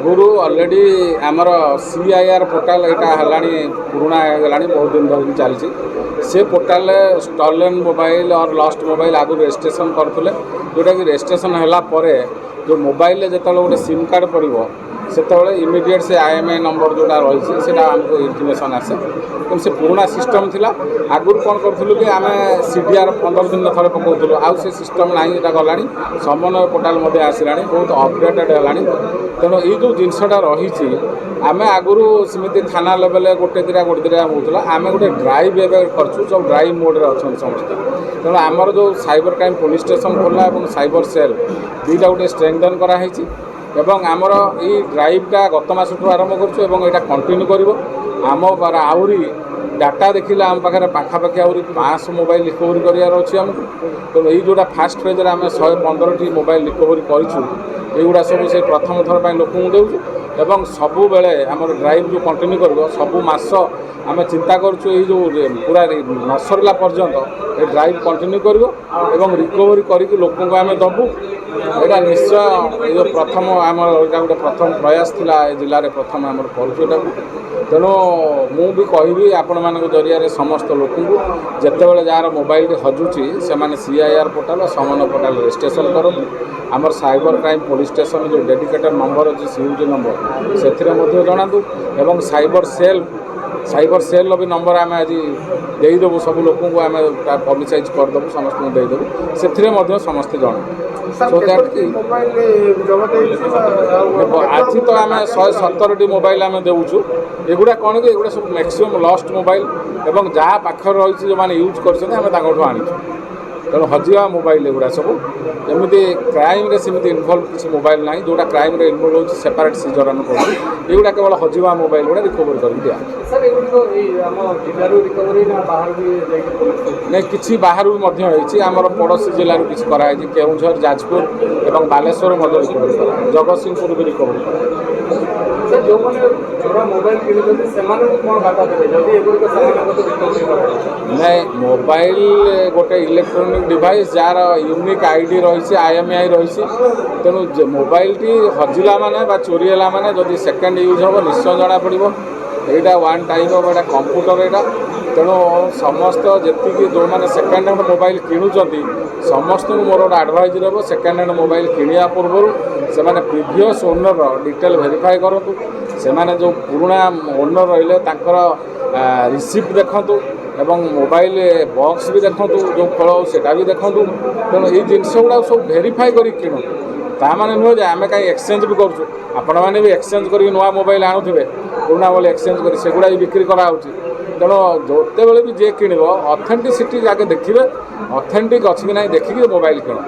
आगुरी already आमर CIR portal यहाँ पुराना है बहुत दिन धरिक चलती से पोर्टाल स्टॉलन मोबाइल और लॉस्ट मोबाइल आगु रजिस्ट्रेशन करते जोटा कि रजिस्ट्रेशन है जो मोबाइल जो गोटे सिम कार्ड पड़ो से इमिडिएट से IMI नंबर जोटा रही है आमको इंफर्मेशन आसे कि से पुराना सिस्टम थिला आगुरी कौन करूँ कि आम CDR 15 दिन थे पकाऊँ आउ से सिस्टम ना यहाँ गला समन्वय पोर्टाल आसला बहुत अपडेटेड है तेणु ये जो जिनसटा रही आम आगुरी सेमती थाना लेवल गोटे दिटा होता आम गोटे ड्राइव एवं करछु सब ड्राइव मोड्रे अच्छा समस्ते तेणु आमर जो साइबर क्राइम पुलिस स्टेशन खोला और साइबर सेल दुईटा गोटे स्ट्रेंथन कराई एवं आमर ये ड्राइवटा गत मासठू आरंभ कर कंटिन्यू कर आम आहरी डाटा देखिले आम पाखे पाखापाखि आहरी 500 मोबाइल रिकवरी करार अच्छी आमको तेणु ये जोटा फास्ट फेज्रे आम 115टी मोबाइल रिकवरी करूँ सब से प्रथम थर पर लोक देवु एवं सबु बेले आम ड्राइव जो कंटिन्यू कर सबु मास आम चिंता करूँ ये जो पूरा न सरला पर्यंत ये ड्राइव कंटिन्यू कर रिकवरी करके लोक आम दबू यहाँ निश्चय ये प्रथम आम गोटे प्रथम प्रयास थिला जिले में प्रथम आम करूँ तेणु मु भी कहि आपण मान जरिया समस्त लोक जिते जार मोबाइल हजुची से CIR पोर्टाल समन्वय पोर्टाल रजिस्ट्रेशन करूँ आमर साइबर क्राइम पुलिस स्टेशन जो डेडिकेटेड नंबर अच्छी CUG नंबर से जनातु एवं साइबर सेल भी नंबर आम आज देदेबू सब लोक आम पब्लिसाइज करदेबू समस्त देदेबू से समस्ते जन सो दैट कि आज तो आम 117टी मोबाइल आम देवुँ एगुड़ा कौन कि एगुड़ा सब मैक्सिमम लॉस्ट मोबाइल एवं जहाँ पाखे रही जो मैंने यूज कर आनीचु तेणु हजिया मोबाइल एगुड़ा सब एमती क्राइम रे सेमती इनवल्व किसी मोबाइल ना जोटा क्राइम रे इनवल्व हो सेपरेट सीजर आम करूँ एगुड़ा केवल हजिया मोबाइल गुड़ा रिकवरी कर दिया नहीं किसी बाहर भी आमर पड़ोशी जिलूर किसी कराई केउझर जाजपुर और बालेश्वर रिकवरी कर जगतसिंहपुर भी रिकवरी कर जो मोबाइल नहीं मोबाइल गोटे electronic device jar unique ID रही IMI रही तेणु मोबाइल टी हजिला माने चोरी है माने जदि सेकेंड यूज हम निश्चय जना पड़ो यहाँ one type of Etah computer यहाँ तेणु समस्त जी जो मैंने सेकेंड हैंड मोबाइल किणुंट समस्त को मोर गोटे आडभाइज रहा सेकेंड हैंड मोबाइल किणा पूर्व से प्रिवियस ओनर डिटेल वेरीफाई करूँ से जो पुराना ओनर रही रिसीप्ट देखूँ एवं मोबाइल बॉक्स भी देखूँ जो फल सेटा भी देखूँ तेणु ये जिनस गुड़ा सब वेरीफाई कर किणु ताने नुहे आम कहीं एक्सचेंज भी करूँ आपण मैंने भी एक्सचेंज कर नुआ मोबाइल आणुवे पुराना मोबाइल एक्सचेंज कर सेगुड़ा भी बिक्री कराऊँ तेणु जोते बड़े भी जे किण ऑथेंटिसिटी आगे देखिए ऑथेंटिक अच्छी कि ना देखिए मोबाइल किण।